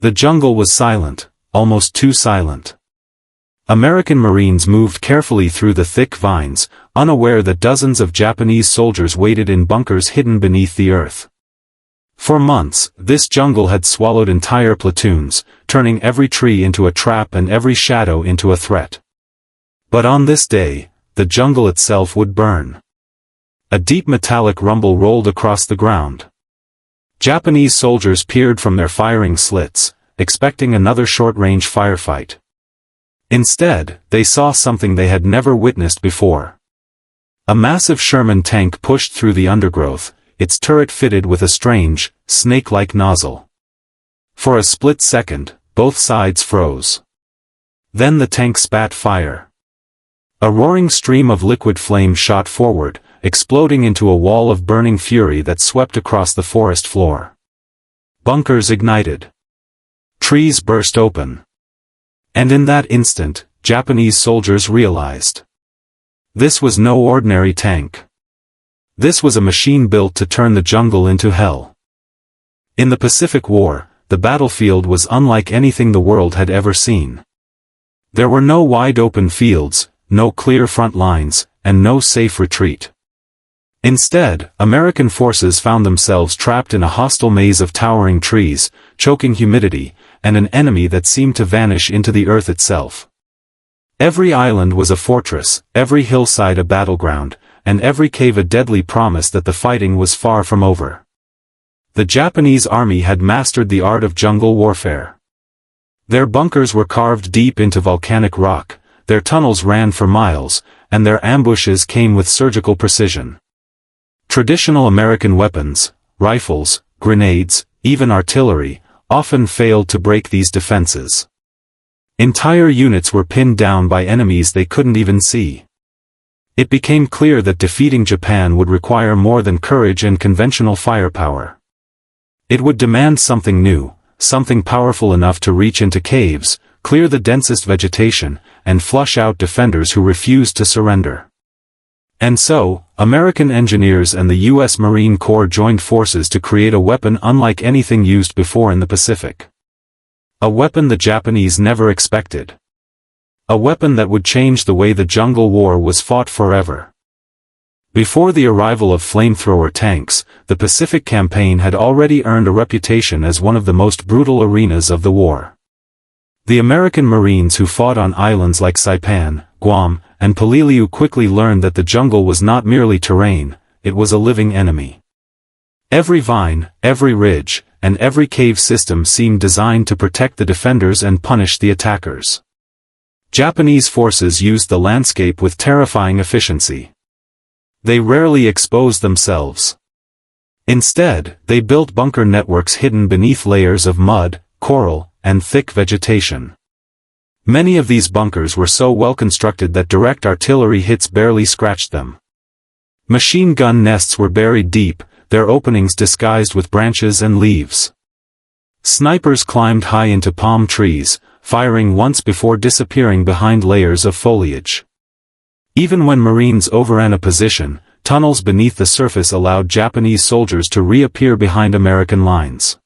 The jungle was silent, almost too silent. American Marines moved carefully through the thick vines, unaware that dozens of Japanese soldiers waited in bunkers hidden beneath the earth. For months, this jungle had swallowed entire platoons, turning every tree into a trap and every shadow into a threat. But on this day, the jungle itself would burn. A deep metallic rumble rolled across the ground. Japanese soldiers peered from their firing slits, expecting another short-range firefight. Instead, they saw something they had never witnessed before. A massive Sherman tank pushed through the undergrowth, its turret fitted with a strange, snake-like nozzle. For a split second, both sides froze. Then the tank spat fire. A roaring stream of liquid flame shot forward, exploding into a wall of burning fury that swept across the forest floor. Bunkers ignited. Trees burst open. And in that instant, Japanese soldiers realized. This was no ordinary tank. This was a machine built to turn the jungle into hell. In the Pacific War, the battlefield was unlike anything the world had ever seen. There were no wide-open fields, no clear front lines, and no safe retreat. Instead, American forces found themselves trapped in a hostile maze of towering trees, choking humidity, and an enemy that seemed to vanish into the earth itself. Every island was a fortress, every hillside a battleground, and every cave a deadly promise that the fighting was far from over. The Japanese army had mastered the art of jungle warfare. Their bunkers were carved deep into volcanic rock, their tunnels ran for miles, and their ambushes came with surgical precision. Traditional American weapons, rifles, grenades, even artillery, often failed to break these defenses. Entire units were pinned down by enemies they couldn't even see. It became clear that defeating Japan would require more than courage and conventional firepower. It would demand something new, something powerful enough to reach into caves, clear the densest vegetation, and flush out defenders who refused to surrender. And so, American engineers and the U.S. Marine Corps joined forces to create a weapon unlike anything used before in the Pacific. A weapon the Japanese never expected. A weapon that would change the way the jungle war was fought forever. Before the arrival of flamethrower tanks, the Pacific Campaign had already earned a reputation as one of the most brutal arenas of the war. The American Marines who fought on islands like Saipan, Guam, and Peleliu quickly learned that the jungle was not merely terrain, it was a living enemy. Every vine, every ridge, and every cave system seemed designed to protect the defenders and punish the attackers. Japanese forces used the landscape with terrifying efficiency. They rarely exposed themselves. Instead, they built bunker networks hidden beneath layers of mud, coral, and thick vegetation. Many of these bunkers were so well constructed that direct artillery hits barely scratched them. Machine gun nests were buried deep, their openings disguised with branches and leaves. Snipers climbed high into palm trees, firing once before disappearing behind layers of foliage. Even when Marines overran a position, tunnels beneath the surface allowed Japanese soldiers to reappear behind American lines.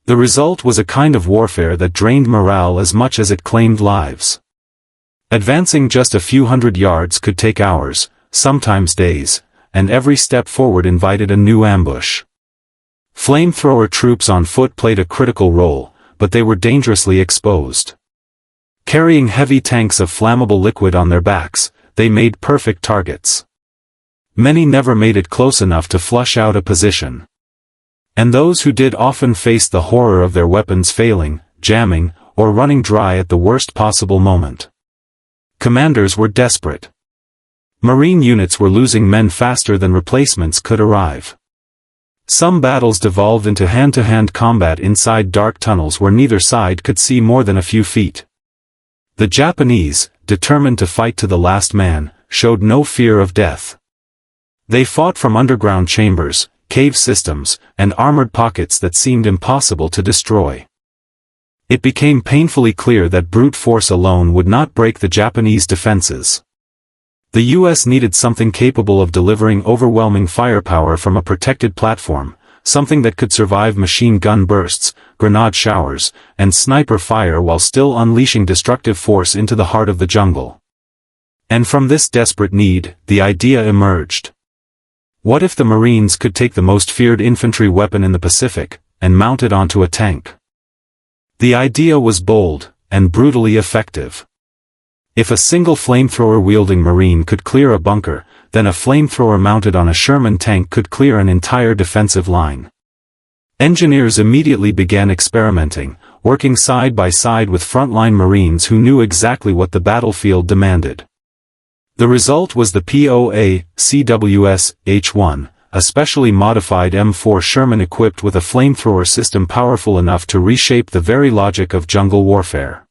The result was a kind of warfare that drained morale as much as it claimed lives. Advancing just a few hundred yards could take hours, sometimes days, and every step forward invited a new ambush. Flamethrower troops on foot played a critical role, but they were dangerously exposed. Carrying heavy tanks of flammable liquid on their backs, they made perfect targets. Many never made it close enough to flush out a position. And those who did often faced the horror of their weapons failing, jamming, or running dry at the worst possible moment. Commanders were desperate. Marine units were losing men faster than replacements could arrive. Some battles devolved into hand-to-hand combat inside dark tunnels where neither side could see more than a few feet. The Japanese, determined to fight to the last man, showed no fear of death. They fought from underground chambers, cave systems, and armored pockets that seemed impossible to destroy. It became painfully clear that brute force alone would not break the Japanese defenses. The U.S. needed something capable of delivering overwhelming firepower from a protected platform, something that could survive machine gun bursts, grenade showers, and sniper fire while still unleashing destructive force into the heart of the jungle. And from this desperate need, the idea emerged. What if the Marines could take the most feared infantry weapon in the Pacific, and mount it onto a tank? The idea was bold, and brutally effective. If a single flamethrower-wielding Marine could clear a bunker, then a flamethrower mounted on a Sherman tank could clear an entire defensive line. Engineers immediately began experimenting, working side by side with frontline Marines who knew exactly what the battlefield demanded. The result was the POA, CWS, H-1, a specially modified M4 Sherman equipped with a flamethrower system powerful enough to reshape the very logic of jungle warfare.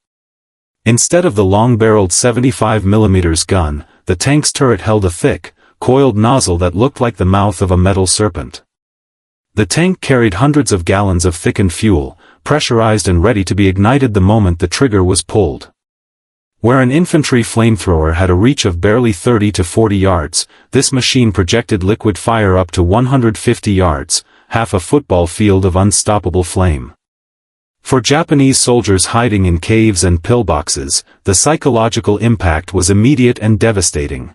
Instead of the long-barreled 75mm gun, the tank's turret held a thick, coiled nozzle that looked like the mouth of a metal serpent. The tank carried hundreds of gallons of thickened fuel, pressurized and ready to be ignited the moment the trigger was pulled. Where an infantry flamethrower had a reach of barely 30 to 40 yards, this machine projected liquid fire up to 150 yards, half a football field of unstoppable flame. For Japanese soldiers hiding in caves and pillboxes, the psychological impact was immediate and devastating.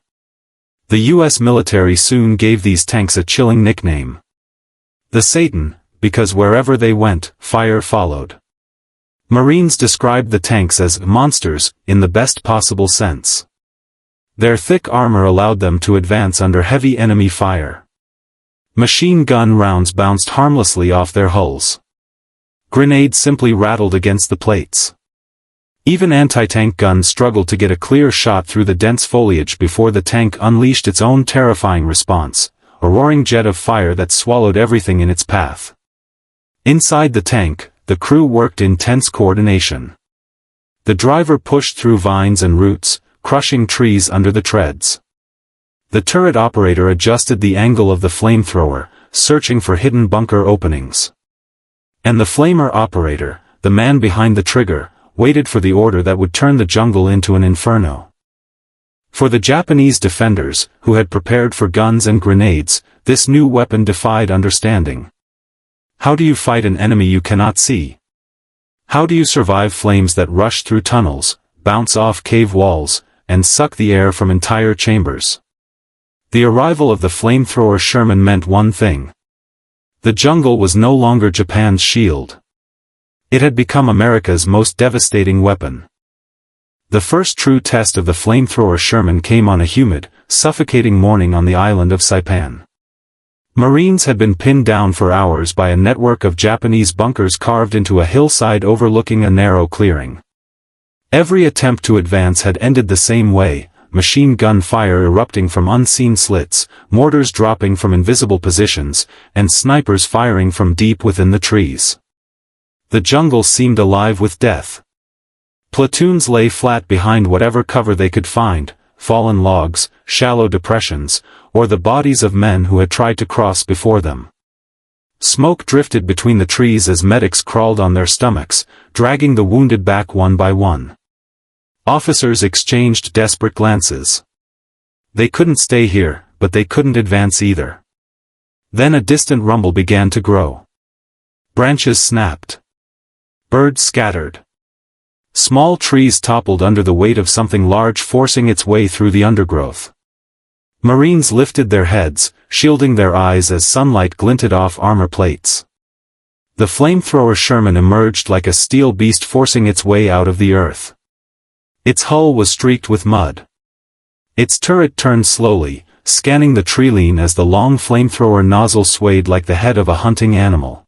The U.S. military soon gave these tanks a chilling nickname. The Satan, because wherever they went, fire followed. Marines described the tanks as monsters, in the best possible sense. Their thick armor allowed them to advance under heavy enemy fire. Machine gun rounds bounced harmlessly off their hulls. Grenades simply rattled against the plates. Even anti-tank guns struggled to get a clear shot through the dense foliage before the tank unleashed its own terrifying response, a roaring jet of fire that swallowed everything in its path. Inside the tank, the crew worked in tense coordination. The driver pushed through vines and roots, crushing trees under the treads. The turret operator adjusted the angle of the flamethrower, searching for hidden bunker openings. And the flamer operator, the man behind the trigger, waited for the order that would turn the jungle into an inferno. For the Japanese defenders, who had prepared for guns and grenades, this new weapon defied understanding. How do you fight an enemy you cannot see? How do you survive flames that rush through tunnels, bounce off cave walls, and suck the air from entire chambers? The arrival of the flamethrower Sherman meant one thing. The jungle was no longer Japan's shield. It had become America's most devastating weapon. The first true test of the flamethrower Sherman came on a humid, suffocating morning on the island of Saipan. Marines had been pinned down for hours by a network of Japanese bunkers carved into a hillside overlooking a narrow clearing. Every attempt to advance had ended the same way, machine gun fire erupting from unseen slits, mortars dropping from invisible positions, and snipers firing from deep within the trees. The jungle seemed alive with death. Platoons lay flat behind whatever cover they could find, fallen logs, shallow depressions, or the bodies of men who had tried to cross before them. Smoke drifted between the trees as medics crawled on their stomachs, dragging the wounded back one by one. Officers exchanged desperate glances. They couldn't stay here, but they couldn't advance either. Then a distant rumble began to grow. Branches snapped. Birds scattered. Small trees toppled under the weight of something large forcing its way through the undergrowth. Marines lifted their heads, shielding their eyes as sunlight glinted off armor plates. The flamethrower Sherman emerged like a steel beast forcing its way out of the earth. Its hull was streaked with mud. Its turret turned slowly, scanning the treeline as the long flamethrower nozzle swayed like the head of a hunting animal.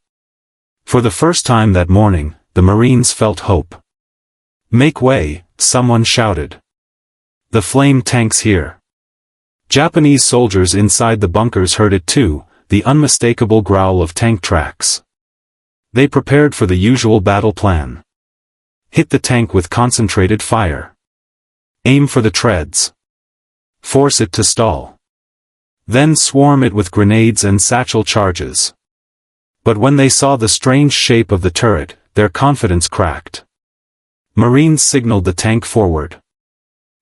For the first time that morning, the Marines felt hope. "Make way," someone shouted. "The flame tank's here." Japanese soldiers inside the bunkers heard it too, the unmistakable growl of tank tracks. They prepared for the usual battle plan. Hit the tank with concentrated fire. Aim for the treads. Force it to stall. Then swarm it with grenades and satchel charges. But when they saw the strange shape of the turret, their confidence cracked. Marines signaled the tank forward.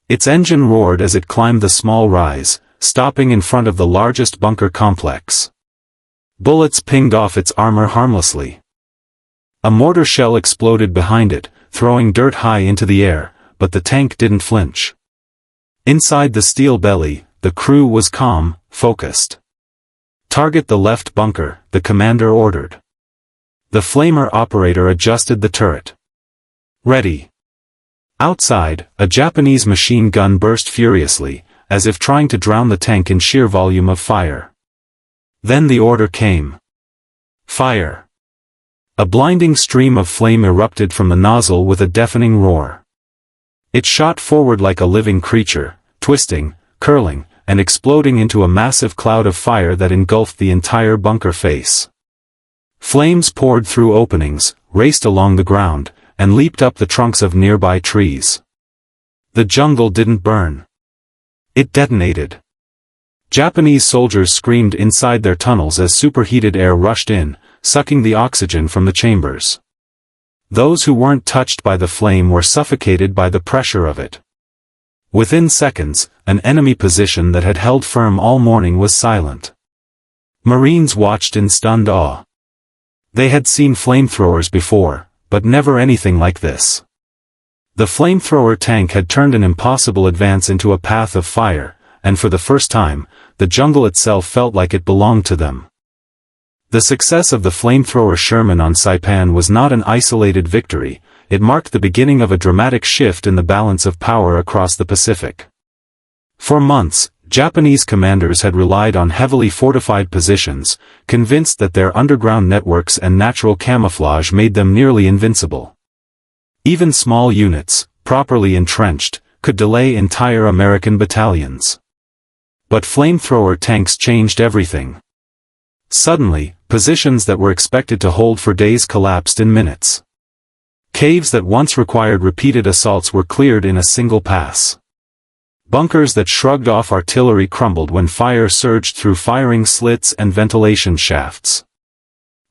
Its engine roared as it climbed the small rise, stopping in front of the largest bunker complex. Bullets pinged off its armor harmlessly. A mortar shell exploded behind it, throwing dirt high into the air, but the tank didn't flinch. Inside the steel belly, the crew was calm, focused. "Target the left bunker," the commander ordered. The flamer operator adjusted the turret. "Ready." Outside, a Japanese machine gun burst furiously, as if trying to drown the tank in sheer volume of fire. Then the order came. "Fire!" A blinding stream of flame erupted from the nozzle with a deafening roar. It shot forward like a living creature, twisting, curling, and exploding into a massive cloud of fire that engulfed the entire bunker face. Flames poured through openings, raced along the ground, and leaped up the trunks of nearby trees. The jungle didn't burn. It detonated. Japanese soldiers screamed inside their tunnels as superheated air rushed in, sucking the oxygen from the chambers. Those who weren't touched by the flame were suffocated by the pressure of it. Within seconds, an enemy position that had held firm all morning was silent. Marines watched in stunned awe. They had seen flamethrowers before, but never anything like this. The flamethrower tank had turned an impossible advance into a path of fire, and for the first time, the jungle itself felt like it belonged to them. The success of the flamethrower Sherman on Saipan was not an isolated victory, it marked the beginning of a dramatic shift in the balance of power across the Pacific. For months, Japanese commanders had relied on heavily fortified positions, convinced that their underground networks and natural camouflage made them nearly invincible. Even small units, properly entrenched, could delay entire American battalions. But flamethrower tanks changed everything. Suddenly, positions that were expected to hold for days collapsed in minutes. Caves that once required repeated assaults were cleared in a single pass. Bunkers that shrugged off artillery crumbled when fire surged through firing slits and ventilation shafts.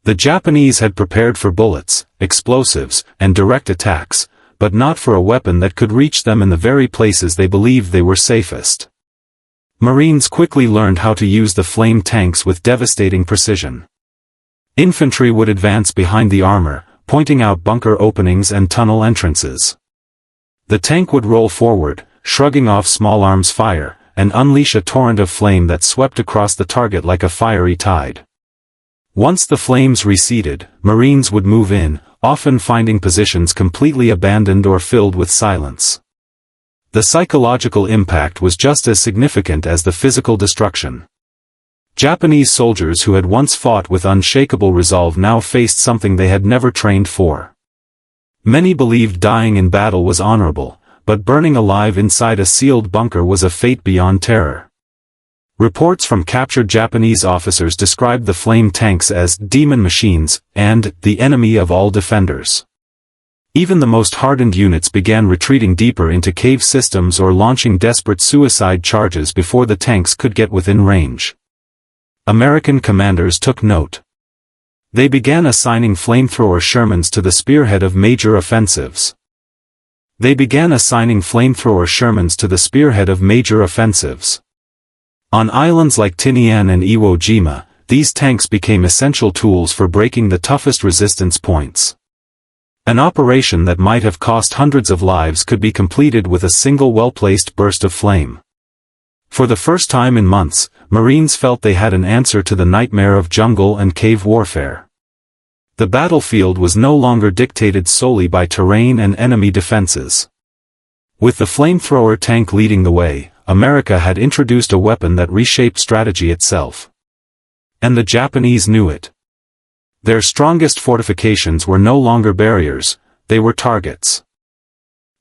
The Japanese had prepared for bullets, explosives, and direct attacks, but not for a weapon that could reach them in the very places they believed they were safest. Marines quickly learned how to use the flame tanks with devastating precision. Infantry would advance behind the armor, pointing out bunker openings and tunnel entrances. The tank would roll forward, shrugging off small arms fire, and unleash a torrent of flame that swept across the target like a fiery tide. Once the flames receded, Marines would move in, often finding positions completely abandoned or filled with silence. The psychological impact was just as significant as the physical destruction. Japanese soldiers who had once fought with unshakable resolve now faced something they had never trained for. Many believed dying in battle was honorable, but burning alive inside a sealed bunker was a fate beyond terror. Reports from captured Japanese officers described the flame tanks as demon machines and the enemy of all defenders. Even the most hardened units began retreating deeper into cave systems or launching desperate suicide charges before the tanks could get within range. American commanders took note. They began assigning flamethrower Shermans to the spearhead of major offensives. On islands like Tinian and Iwo Jima, these tanks became essential tools for breaking the toughest resistance points. An operation that might have cost hundreds of lives could be completed with a single well-placed burst of flame. For the first time in months, Marines felt they had an answer to the nightmare of jungle and cave warfare. The battlefield was no longer dictated solely by terrain and enemy defenses. With the flamethrower tank leading the way, America had introduced a weapon that reshaped strategy itself. And the Japanese knew it. Their strongest fortifications were no longer barriers, they were targets.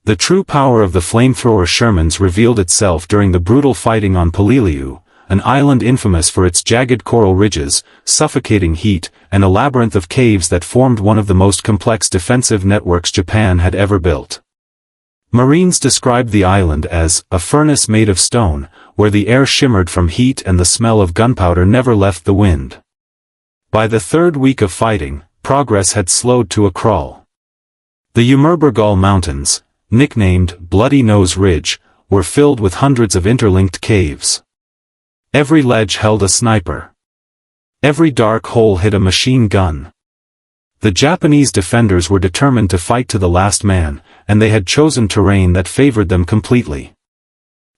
The true power of the flamethrower Shermans revealed itself during the brutal fighting on Peleliu, an island infamous for its jagged coral ridges, suffocating heat, and a labyrinth of caves that formed one of the most complex defensive networks Japan had ever built. Marines described the island as a furnace made of stone, where the air shimmered from heat and the smell of gunpowder never left the wind. By the third week of fighting, progress had slowed to a crawl. The Umurbergal Mountains, nicknamed Bloody Nose Ridge, were filled with hundreds of interlinked caves. Every ledge held a sniper. Every dark hole hid a machine gun. The Japanese defenders were determined to fight to the last man, and they had chosen terrain that favored them completely.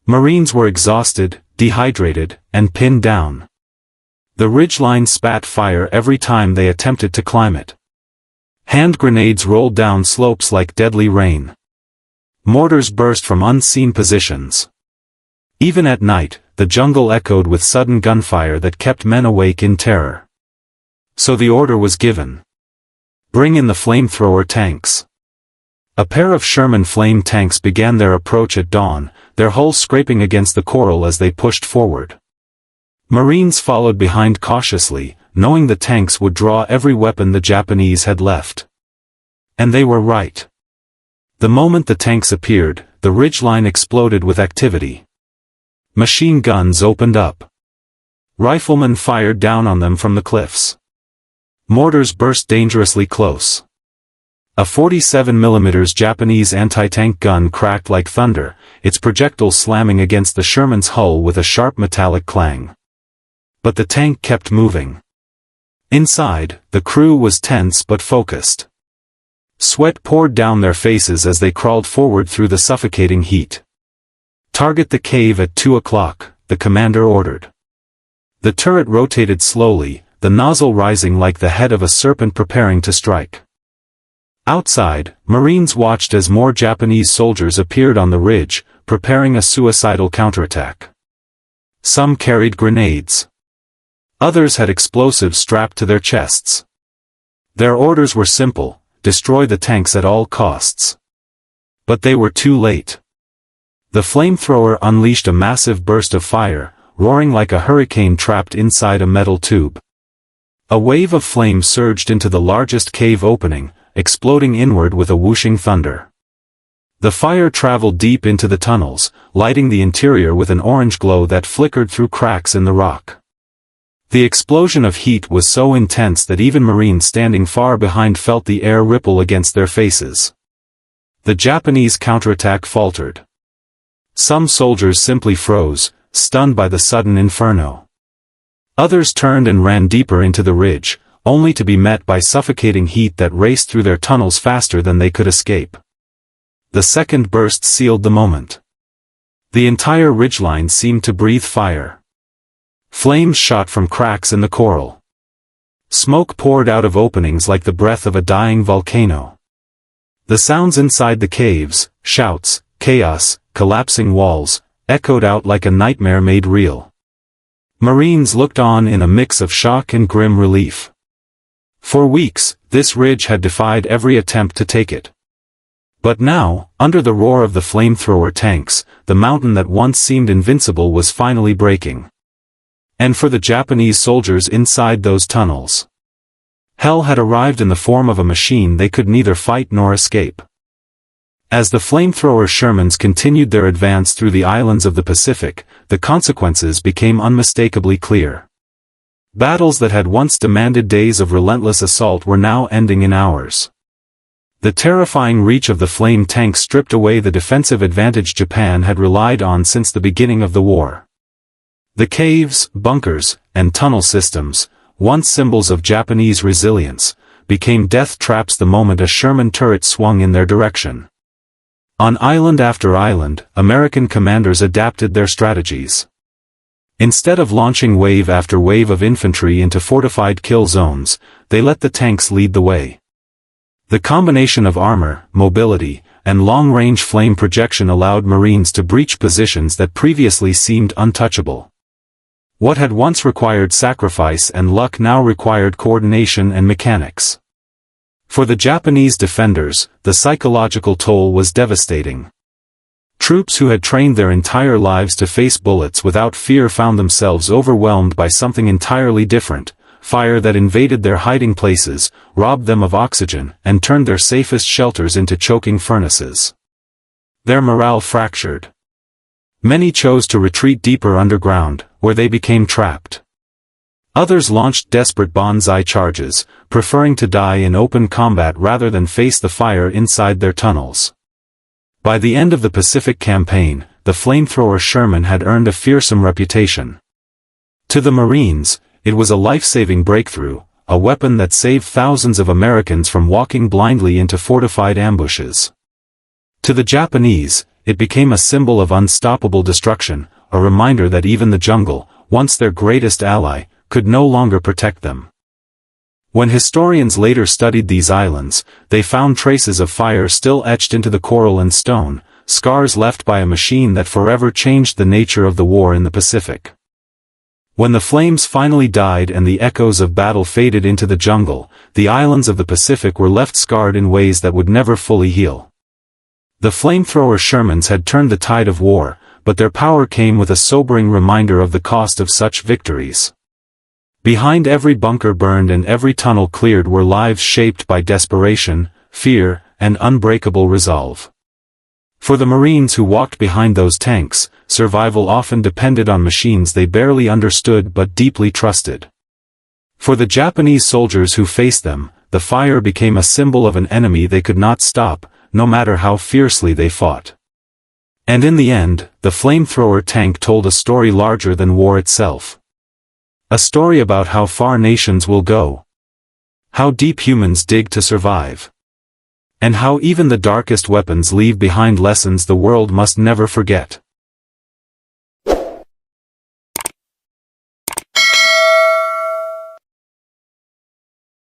Marines were exhausted, dehydrated, and pinned down. The ridgeline spat fire every time they attempted to climb it. Hand grenades rolled down slopes like deadly rain. Mortars burst from unseen positions. Even at night, the jungle echoed with sudden gunfire that kept men awake in terror. So the order was given. Bring in the flamethrower tanks. A pair of Sherman flame tanks began their approach at dawn, their hulls scraping against the coral as they pushed forward. Marines followed behind cautiously, knowing the tanks would draw every weapon the Japanese had left. And they were right. The moment the tanks appeared, the ridgeline exploded with activity. Machine guns opened up. Riflemen fired down on them from the cliffs. Mortars burst dangerously close. A 47mm Japanese anti-tank gun cracked like thunder, its projectile slamming against the Sherman's hull with a sharp metallic clang. But the tank kept moving. Inside, the crew was tense but focused. Sweat poured down their faces as they crawled forward through the suffocating heat. Target the cave at 2 o'clock, the commander ordered. The turret rotated slowly, the nozzle rising like the head of a serpent preparing to strike. Outside, Marines watched as more Japanese soldiers appeared on the ridge, preparing a suicidal counterattack. Some carried grenades. Others had explosives strapped to their chests. Their orders were simple: destroy the tanks at all costs. But they were too late. The flamethrower unleashed a massive burst of fire, roaring like a hurricane trapped inside a metal tube. A wave of flame surged into the largest cave opening, exploding inward with a whooshing thunder. The fire traveled deep into the tunnels, lighting the interior with an orange glow that flickered through cracks in the rock. The explosion of heat was so intense that even Marines standing far behind felt the air ripple against their faces. The Japanese counterattack faltered. Some soldiers simply froze, stunned by the sudden inferno. Others turned and ran deeper into the ridge, only to be met by suffocating heat that raced through their tunnels faster than they could escape. The second burst sealed the moment. The entire ridgeline seemed to breathe fire. Flames shot from cracks in the coral. Smoke poured out of openings like the breath of a dying volcano. The sounds inside the caves, shouts, chaos, collapsing walls, echoed out like a nightmare made real. Marines looked on in a mix of shock and grim relief. For weeks, this ridge had defied every attempt to take it. But now, under the roar of the flamethrower tanks, the mountain that once seemed invincible was finally breaking. And for the Japanese soldiers inside those tunnels, hell had arrived in the form of a machine they could neither fight nor escape. As the flamethrower Shermans continued their advance through the islands of the Pacific, the consequences became unmistakably clear. Battles that had once demanded days of relentless assault were now ending in hours. The terrifying reach of the flame tank stripped away the defensive advantage Japan had relied on since the beginning of the war. The caves, bunkers, and tunnel systems, once symbols of Japanese resilience, became death traps the moment a Sherman turret swung in their direction. On island after island, American commanders adapted their strategies. Instead of launching wave after wave of infantry into fortified kill zones, they let the tanks lead the way. The combination of armor, mobility, and long-range flame projection allowed Marines to breach positions that previously seemed untouchable. What had once required sacrifice and luck now required coordination and mechanics. For the Japanese defenders, the psychological toll was devastating. Troops who had trained their entire lives to face bullets without fear found themselves overwhelmed by something entirely different: fire that invaded their hiding places, robbed them of oxygen, and turned their safest shelters into choking furnaces. Their morale fractured. Many chose to retreat deeper underground, where they became trapped. Others launched desperate banzai charges, preferring to die in open combat rather than face the fire inside their tunnels. By the end of the Pacific Campaign, the flamethrower Sherman had earned a fearsome reputation. To the Marines, it was a life-saving breakthrough, a weapon that saved thousands of Americans from walking blindly into fortified ambushes. To the Japanese, it became a symbol of unstoppable destruction, a reminder that even the jungle, once their greatest ally, could no longer protect them. When historians later studied these islands, they found traces of fire still etched into the coral and stone, scars left by a machine that forever changed the nature of the war in the Pacific. When the flames finally died and the echoes of battle faded into the jungle, the islands of the Pacific were left scarred in ways that would never fully heal. The flamethrower Shermans had turned the tide of war, but their power came with a sobering reminder of the cost of such victories. Behind every bunker burned and every tunnel cleared were lives shaped by desperation, fear, and unbreakable resolve. For the Marines who walked behind those tanks, survival often depended on machines they barely understood but deeply trusted. For the Japanese soldiers who faced them, the fire became a symbol of an enemy they could not stop, no matter how fiercely they fought. And in the end, the flamethrower tank told a story larger than war itself. A story about how far nations will go. How deep humans dig to survive. And how even the darkest weapons leave behind lessons the world must never forget.